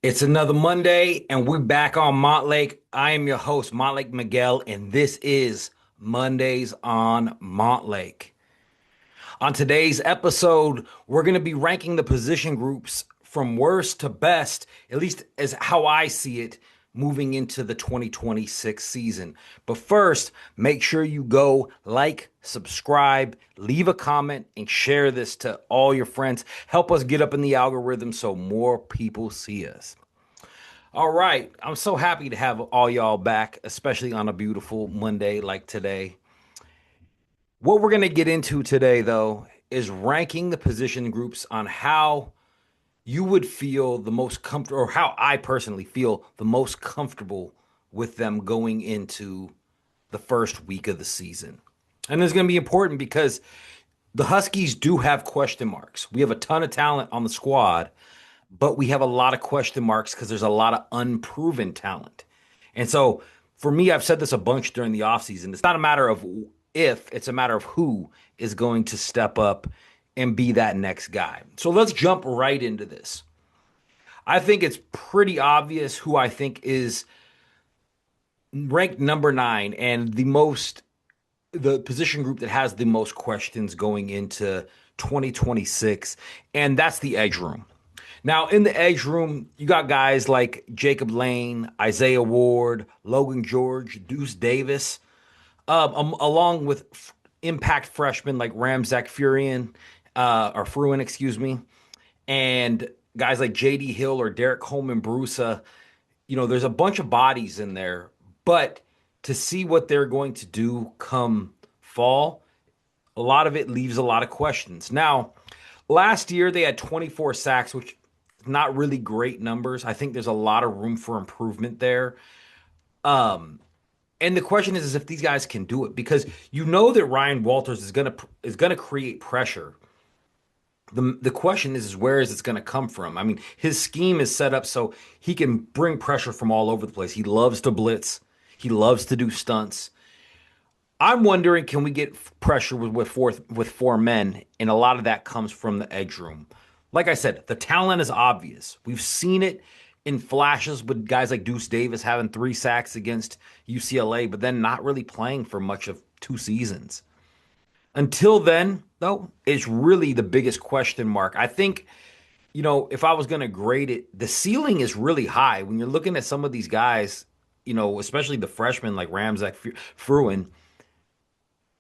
It's another Monday, and we're back on Montlake. I am your host, Montlake Miguel, and this is Mondays on Montlake. On today's episode, we're going to be ranking the position groups from worst to best, at least as how I see it, moving into the 2026 season. But first, make sure you go like, subscribe, leave a comment, and share this to all your friends. Help us get up in the algorithm so more people see us. All right. I'm so happy to have all y'all back, especially on a beautiful Monday like today. What we're going to get into today, though, is ranking the position groups on how you would feel the most comfortable, or how I personally feel the most comfortable with them going into the first week of the season. And it's going to be important because the Huskies do have question marks. We have a ton of talent on the squad, but we have a lot of question marks because there's a lot of unproven talent. And so for me, I've said this a bunch during the offseason. It's not a matter of if, it's a matter of who is going to step up and be that next guy. So let's jump right into this. I think it's pretty obvious who I think is ranked number 9 and the position group that has the most questions going into 2026, and that's the edge room. Now, in the edge room, you got guys like Jacob Lane, Isaiah Ward, Logan George, Deuce Davis, along with impact freshmen like Ramzak Furian, or Fruin, excuse me, and guys like J.D. Hill or Derek Coleman Brusa. There's a bunch of bodies in there, but to see what they're going to do come fall, a lot of it leaves a lot of questions. Now, last year they had 24 sacks, which is not really great numbers. I think there's a lot of room for improvement there. And the question is if these guys can do it, because you know that Ryan Walters is gonna create pressure. The question is where is it going to come from? I mean, his scheme is set up so he can bring pressure from all over the place. He loves to blitz. He loves to do stunts. I'm wondering, can we get pressure with four men? And a lot of that comes from the edge room. Like I said, the talent is obvious. We've seen it in flashes with guys like Deuce Davis having 3 sacks against UCLA, but then not really playing for much of 2 seasons. Until then, though, it's really the biggest question mark. I think, if I was going to grade it, the ceiling is really high. When you're looking at some of these guys, especially the freshmen like Ramzak Fruin,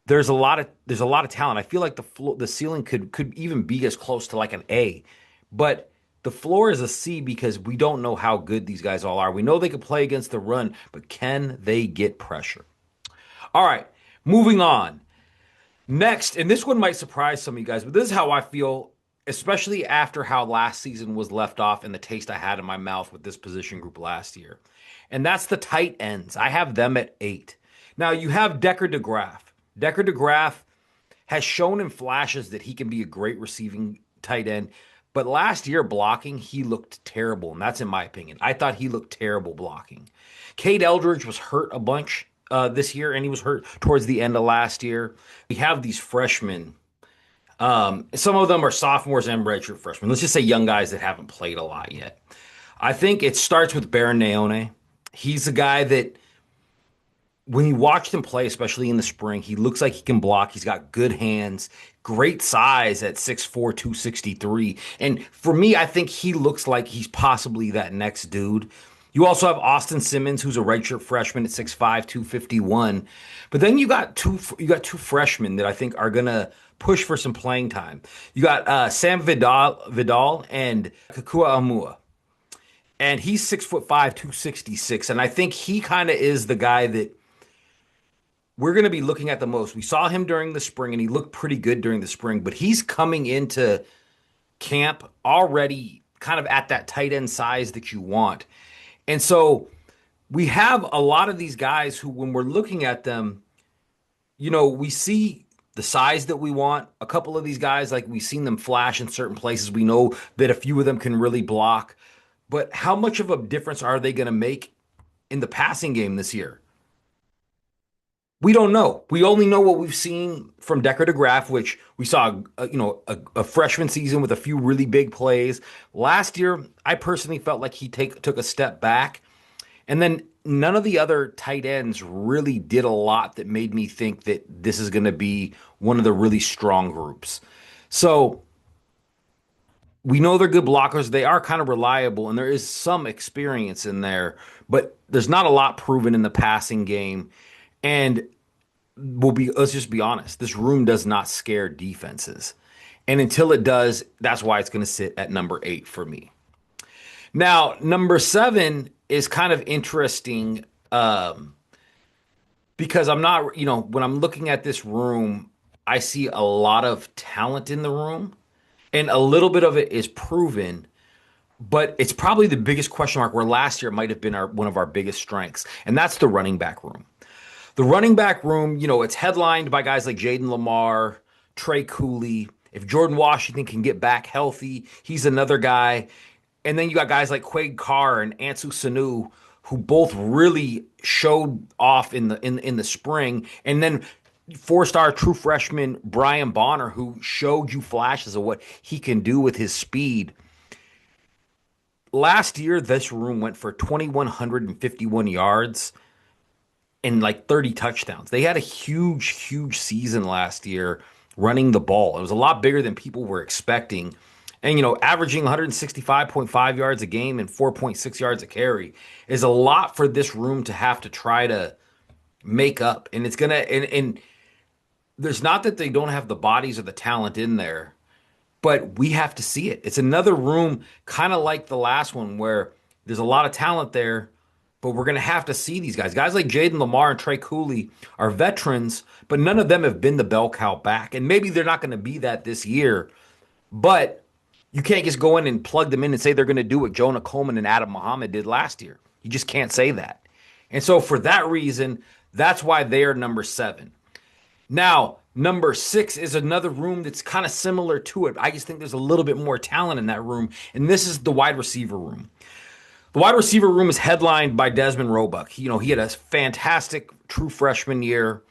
there's a lot of talent. I feel like the ceiling could even be as close to like an A, but the floor is a C because we don't know how good these guys all are. We know they can play against the run, but can they get pressure? All right, moving on. Next, and this one might surprise some of you guys, but this is how I feel, especially after how last season was left off and the taste I had in my mouth with this position group last year. And that's the tight ends. I have them at 8. Now, you have Decker DeGraff. Decker DeGraff has shown in flashes that he can be a great receiving tight end. But last year, blocking, he looked terrible. And that's in my opinion. I thought he looked terrible blocking. Cade Eldridge was hurt a bunch this year, and he was hurt towards the end of last year. We have these freshmen. Some of them are sophomores and redshirt freshmen. Let's just say young guys that haven't played a lot yet. I think it starts with Baron Naone. He's a guy that when you watched him play, especially in the spring, he looks like he can block. He's got good hands, great size at 6'4", 263. And for me, I think he looks like he's possibly that next dude. You also have Austin Simmons, who's a redshirt freshman at 6'5", 251. But then you got two freshmen that I think are gonna push for some playing time. You got Sam Vidal and Kakua Amua. And he's 6'5", 266. And I think he kind of is the guy that we're going to be looking at the most. We saw him during the spring, and he looked pretty good during the spring, but he's coming into camp already kind of at that tight end size that you want. And so we have a lot of these guys who, when we're looking at them, we see the size that we want. A couple of these guys, like we've seen them flash in certain places. We know that a few of them can really block. But how much of a difference are they going to make in the passing game this year? We don't know. We only know what we've seen from Decker to Graff, which we saw, a freshman season with a few really big plays. Last year, I personally felt like he took a step back, and then none of the other tight ends really did a lot that made me think that this is going to be one of the really strong groups. So we know they're good blockers. They are kind of reliable, and there is some experience in there, but there's not a lot proven in the passing game. And let's just be honest. This room does not scare defenses. And until it does, that's why it's going to sit at number 8 for me. Now, number 7 is kind of interesting because I'm not, when I'm looking at this room, I see a lot of talent in the room, and a little bit of it is proven, but it's probably the biggest question mark where last year might have been one of our biggest strengths, and that's the running back room. The running back room, it's headlined by guys like Jaden Lamar, Trey Cooley. If Jordan Washington can get back healthy, he's another guy. And then you got guys like Quade Carr and Ansu Sanu, who both really showed off in the spring. And then four-star true freshman Brian Bonner, who showed you flashes of what he can do with his speed. Last year, this room went for 2,151 yards and like 30 touchdowns. They had a huge, huge season last year running the ball. It was a lot bigger than people were expecting. And, averaging 165.5 yards a game and 4.6 yards a carry is a lot for this room to have to try to make up. And it's going to, and there's not that they don't have the bodies or the talent in there, but we have to see it. It's another room kind of like the last one where there's a lot of talent there, but we're going to have to see these guys. Guys like Jaden Lamar and Trey Cooley are veterans, but none of them have been the bell cow back. And maybe they're not going to be that this year, but you can't just go in and plug them in and say they're going to do what Jonah Coleman and Adam Muhammad did last year. You just can't say that. And so for that reason, that's why they are number 7. Now, number 6 is another room that's kind of similar to it. I just think there's a little bit more talent in that room, and this is the wide receiver room. The wide receiver room is headlined by Desmond Roebuck. He had a fantastic true freshman year,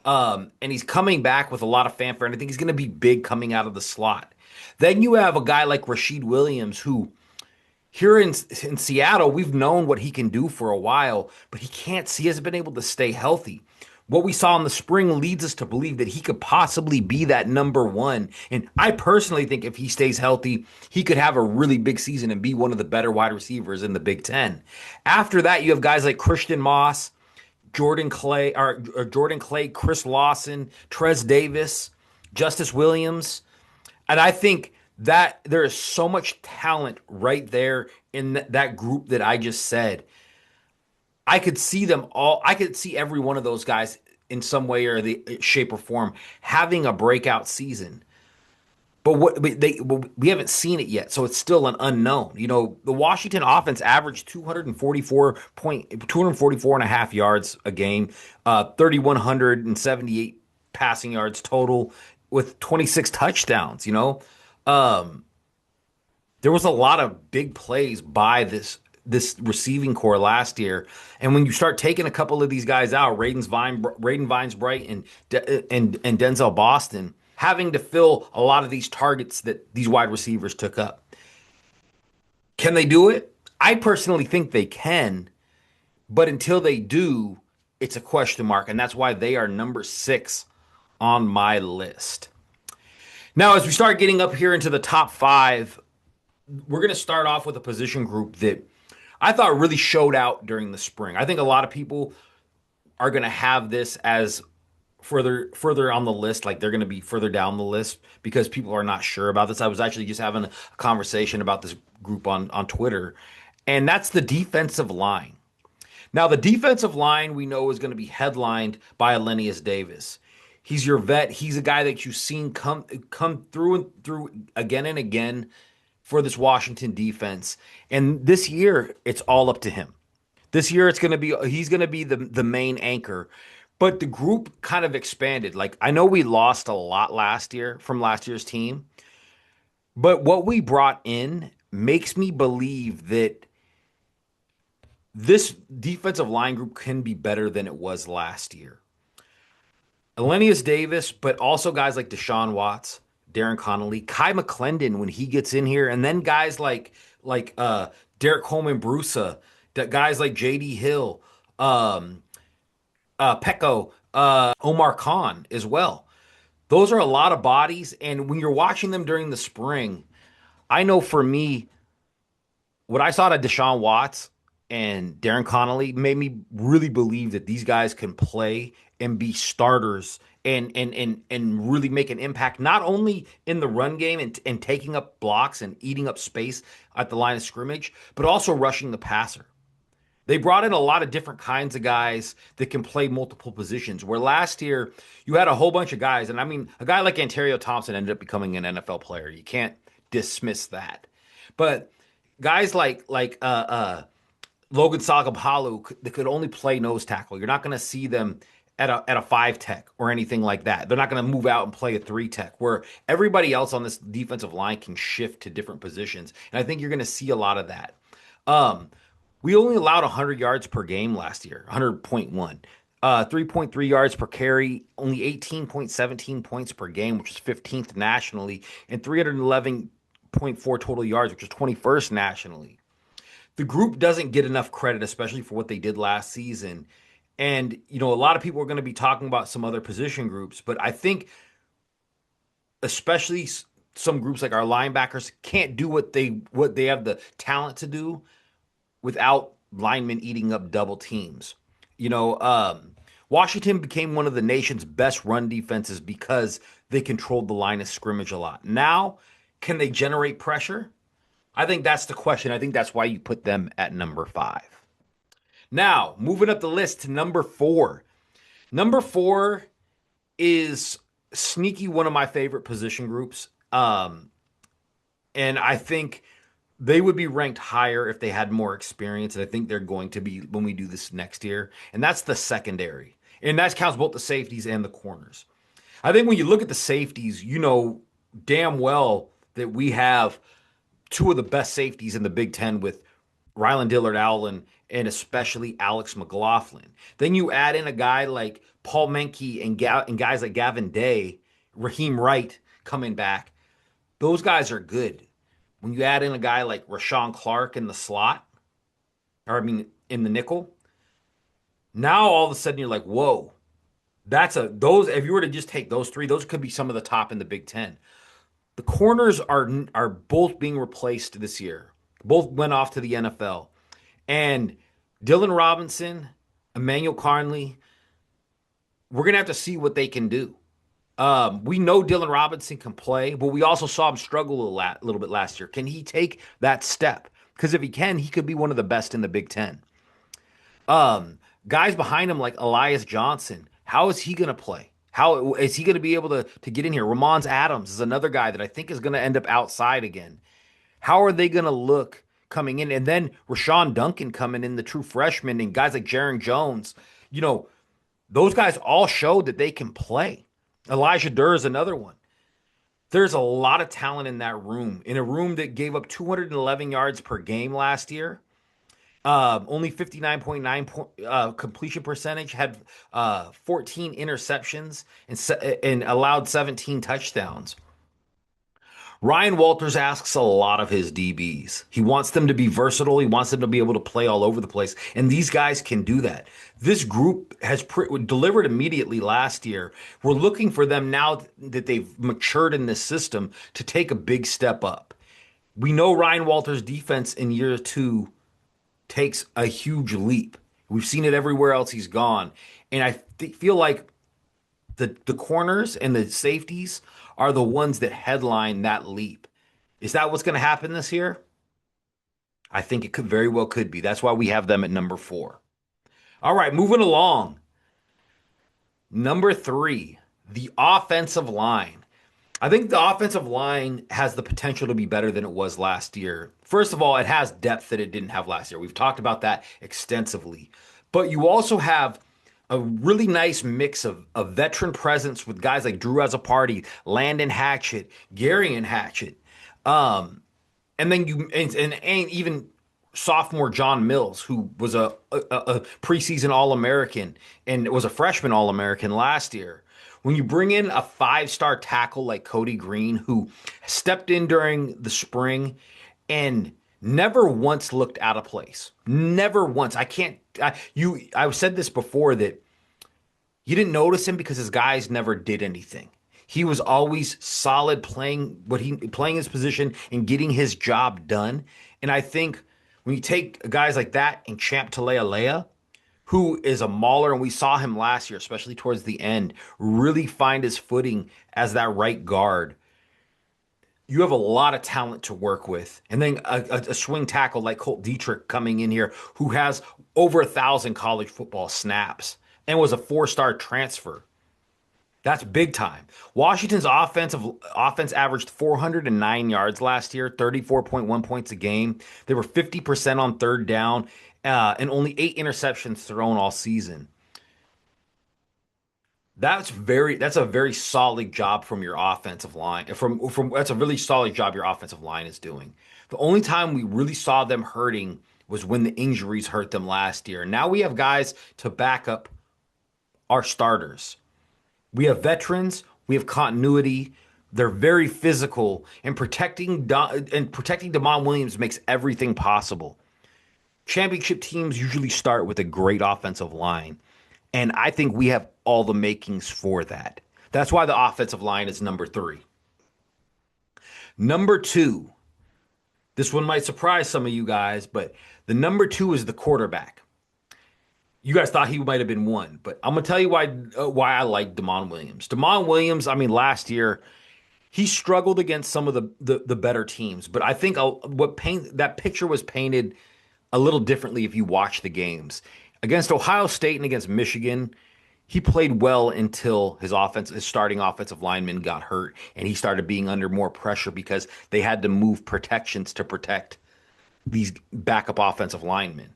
and he's coming back with a lot of fanfare, and I think he's going to be big coming out of the slot. Then you have a guy like Rashid Williams, who here in Seattle, we've known what he can do for a while, but he hasn't been able to stay healthy. What we saw in the spring leads us to believe that he could possibly be that number 1. And I personally think if he stays healthy, he could have a really big season and be one of the better wide receivers in the Big Ten. After that, you have guys like Christian Moss, Jordan Clay, Chris Lawson, Trez Davis, Justice Williams. And I think that there is so much talent right there in that group that I just said. I could see them all. I could see every one of those guys in some way or the shape or form having a breakout season. But we haven't seen it yet, so it's still an unknown. The Washington offense averaged 244 and a half yards a game, 3,178 passing yards total with 26 touchdowns. There was a lot of big plays by this receiving core last year. And when you start taking a couple of these guys out, Raiden Vines Bright and Denzel Boston, having to fill a lot of these targets that these wide receivers took up. Can they do it? I personally think they can, but until they do, it's a question mark, and that's why they are number 6 on my list. Now, as we start getting up here into the top 5, we're going to start off with a position group that I thought really showed out during the spring. I think a lot of people are going to have this as further on the list, like they're going to be further down the list because people are not sure about this. I was actually just having a conversation about this group on Twitter, and that's the defensive line. Now, the defensive line we know is going to be headlined by Alenius Davis. He's your vet. He's a guy that you've seen come through and through again and again for this Washington defense. And this year, it's all up to him. This year, he's going to be the main anchor. But the group kind of expanded. Like, I know we lost a lot last year from last year's team, but what we brought in makes me believe that this defensive line group can be better than it was last year. Elenius Davis, but also guys like Deshaun Watts, Darren Connolly, Kai McClendon when he gets in here, and then guys like Derek Coleman Brusa, guys like JD Hill, um, Pecco, Omar Khan as well. Those are a lot of bodies, and when you're watching them during the spring, I know for me, what I saw to Deshaun Watts and Darren Connolly made me really believe that these guys can play and be starters and really make an impact not only in the run game and taking up blocks and eating up space at the line of scrimmage, but also rushing the passer. They brought in a lot of different kinds of guys that can play multiple positions. Where last year you had a whole bunch of guys, and I mean, a guy like Antonio Thompson ended up becoming an NFL player. You can't dismiss that. But guys like Logan Sagapolu that could only play nose tackle. You're not going to see them at a five tech or anything like that. They're not going to move out and play a three tech where everybody else on this defensive line can shift to different positions. And I think you're going to see a lot of that. Um, we only allowed 100 yards per game last year, 100.1. 3.3 yards per carry, only 18.17 points per game, which is 15th nationally, and 311.4 total yards, which is 21st nationally. The group doesn't get enough credit, especially for what they did last season. And, a lot of people are going to be talking about some other position groups, but I think especially some groups like our linebackers can't do what they have the talent to do without linemen eating up double teams. You know, um, Washington became one of the nation's best run defenses because they controlled the line of scrimmage a lot. Now, can they generate pressure? I think that's the question. I think that's why you put them at number five. Now, moving up the list to number four. Number four is sneaky one of my favorite position groups. And I think they would be ranked higher if they had more experience. And I think they're going to be when we do this next year. And that's the secondary. And that counts both the safeties and the corners. I think when you look at the safeties, you know damn well that we have two of the best safeties in the Big Ten with Rylan Dillard Allen and especially Alex McLaughlin. Then you add in a guy like Paul Menke and guys like Gavin Day, Raheem Wright coming back. Those guys are good. When you add in a guy like Rashawn Clark in the slot, or I mean in the nickel, now all of a sudden you're like, whoa, those. If you were to just take those three, those could be some of the top in the Big Ten. The corners are both being replaced this year. Both went off to the NFL, and Dylan Robinson, Emmanuel Carnley, we're gonna have to see what they can do. We know Dylan Robinson can play, but we also saw him struggle little bit last year. Can he take that step? Because if he can, he could be one of the best in the Big Ten. Guys behind him like Elias Johnson, how is he going to play? How is he going to be able to get in here? Ramon Adams is another guy that I think is going to end up outside again. How are they going to look coming in? And then Rashawn Duncan coming in, the true freshman, and guys like Jaron Jones. You know, those guys all showed that they can play. Elijah Durr is another one. There's a lot of talent in that room, in a room that gave up 211 yards per game last year. Only 59.9 completion percentage, had 14 interceptions and allowed 17 touchdowns. Ryan Walters asks a lot of his DBs. He wants them to be versatile. He wants them to be able to play all over the place. And these guys can do that. This group has delivered immediately last year. We're looking for them now that they've matured in this system to take a big step up. We know Ryan Walters' defense in year two takes a huge leap. We've seen it everywhere else he's gone. And I feel like the corners and the safeties are the ones that headline that leap. Is that what's going to happen this year? I think it could very well could be. That's why we have them at number four. All right, moving along. Number three, the offensive line. I think the offensive line has the potential to be better than it was last year. First of all, it has depth that it didn't have last year. We've talked about that extensively. But you also have a really nice mix of veteran presence with guys like Drew Azzopardi, Landon Hatchett, Garion Hatchett, and then and even sophomore John Mills, who was a preseason All American and was a freshman All American last year. When you bring in a five-star tackle like Cody Green, who stepped in during the spring and never once looked out of place. Never once. I've said this before that you didn't notice him because his guys never did anything. He was always solid playing his position and getting his job done. And I think when you take guys like that and Champ Talea, who is a mauler, and we saw him last year, especially towards the end, really find his footing as that right guard. You have a lot of talent to work with. And then a swing tackle like Colt Dietrich coming in here, who has over 1,000 college football snaps and was a four-star transfer. That's big time. Washington's offense averaged 409 yards last year, 34.1 points a game. They were 50% on third down, and only 8 interceptions thrown all season. That's a very solid job from your offensive line. From That's a really solid job your offensive line is doing. The only time we really saw them hurting was when the injuries hurt them last year. Now we have guys to back up our starters. We have veterans, we have continuity. They're very physical, and protecting Damon Williams makes everything possible. Championship teams usually start with a great offensive line, and I think we have all the makings for that. That's why the offensive line is number 3. Number 2, this one might surprise some of you guys, but the number 2 is the quarterback. You guys thought he might have been 1, but I'm gonna tell you why I like Damon Williams. Damon Williams, I mean, last year he struggled against some of the better teams, but I think that picture was painted a little differently if you watch the games. Against Ohio State and against Michigan, he played well until his starting offensive lineman got hurt, and he started being under more pressure because they had to move protections to protect these backup offensive linemen.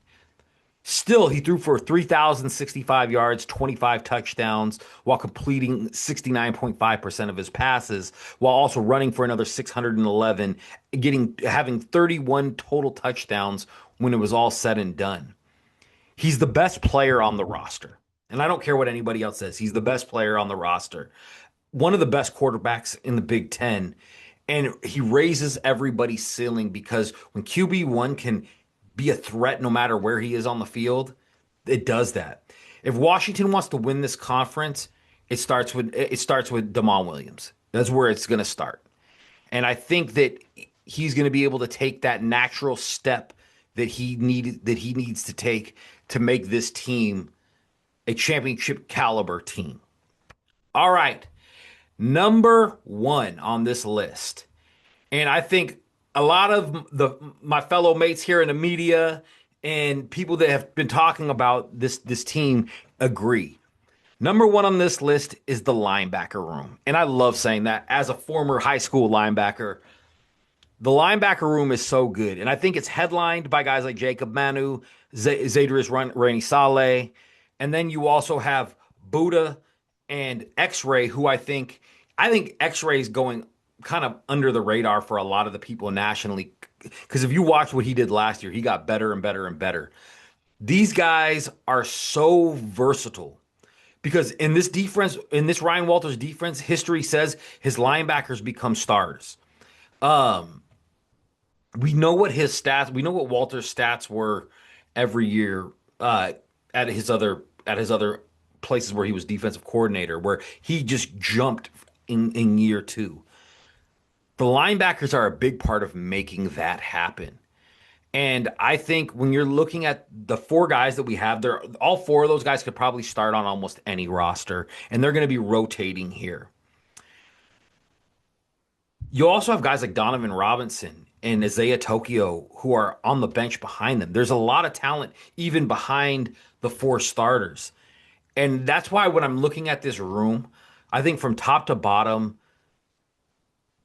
Still, he threw for 3,065 yards, 25 touchdowns, while completing 69.5% of his passes, while also running for another 611, having 31 total touchdowns when it was all said and done. He's the best player on the roster. And I don't care what anybody else says. He's the best player on the roster. One of the best quarterbacks in the Big Ten. And he raises everybody's ceiling because when QB1 can be a threat no matter where he is on the field, it does that. If Washington wants to win this conference, it starts with Damon Williams. That's where it's going to start. And I think that he's going to be able to take that natural step that he needs to take to make this team a championship caliber team. All right. Number 1 on this list. And I think a lot of my fellow mates here in the media and people that have been talking about this team agree. Number 1 on this list is the linebacker room. And I love saying that as a former high school linebacker. The linebacker room is so good. And I think it's headlined by guys like Jacob Manu, Zadarius Rainey-Saleh. And then you also have Buddha and X-Ray, who I think X-Ray is going kind of under the radar for a lot of the people nationally. Because if you watch what he did last year, he got better and better and better. These guys are so versatile. Because in this defense, in this Ryan Walters defense, history says his linebackers become stars. We know what Walter's stats were every year at his other places where he was defensive coordinator, where he just jumped in year 2. The linebackers are a big part of making that happen. And I think when you're looking at the 4 guys that we have, all 4 of those guys could probably start on almost any roster, and they're going to be rotating here. You also have guys like Donovan Robinson and Isaiah Tokyo who are on the bench behind them. There's a lot of talent even behind the 4 starters. And that's why when I'm looking at this room, I think from top to bottom,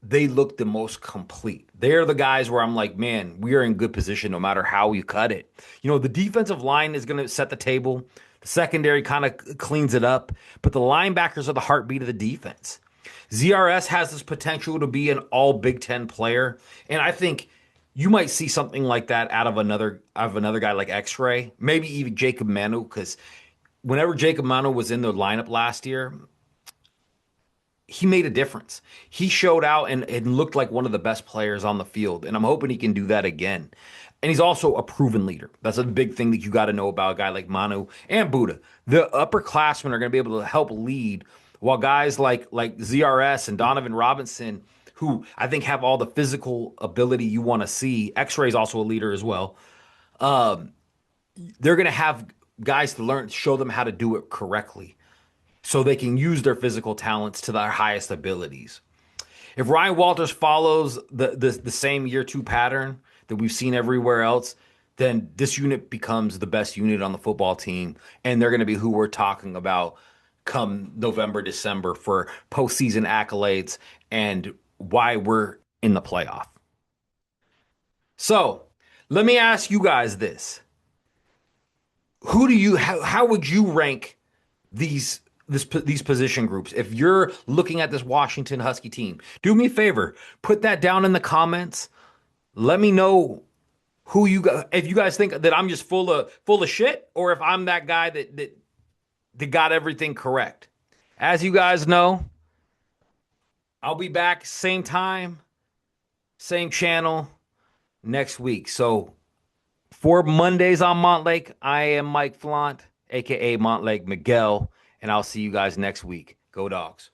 they look the most complete. They're the guys where I'm like, man, we are in good position no matter how you cut it. The defensive line is going to set the table. The secondary kind of cleans it up. But the linebackers are the heartbeat of the defense. ZRS has this potential to be an all Big Ten player. And I think you might see something like that out of another guy like X-Ray, maybe even Jacob Manu, because whenever Jacob Manu was in the lineup last year, he made a difference. He showed out and looked like one of the best players on the field. And I'm hoping he can do that again. And he's also a proven leader. That's a big thing that you got to know about a guy like Manu and Buddha. The upperclassmen are going to be able to help lead, while guys like ZRS and Donovan Robinson, who I think have all the physical ability you want to see. X-Ray is also a leader as well. They're going to have guys to learn, show them how to do it correctly so they can use their physical talents to their highest abilities. If Ryan Walters follows the same year two pattern that we've seen everywhere else, then this unit becomes the best unit on the football team, and they're going to be who we're talking about come November, December for postseason accolades and why we're in the playoff. So let me ask you guys this: how would you rank these these position groups if you're looking at this Washington Husky team? Do me a favor, put that down in the comments. Let me know who you got, if you guys think that I'm just full of shit, or if I'm that guy that got everything correct. As you guys know, I'll be back same time, same channel next week. So for Mondays on Montlake, I am Mike Flaunt, aka Montlake Miguel, and I'll see you guys next week. Go Dogs.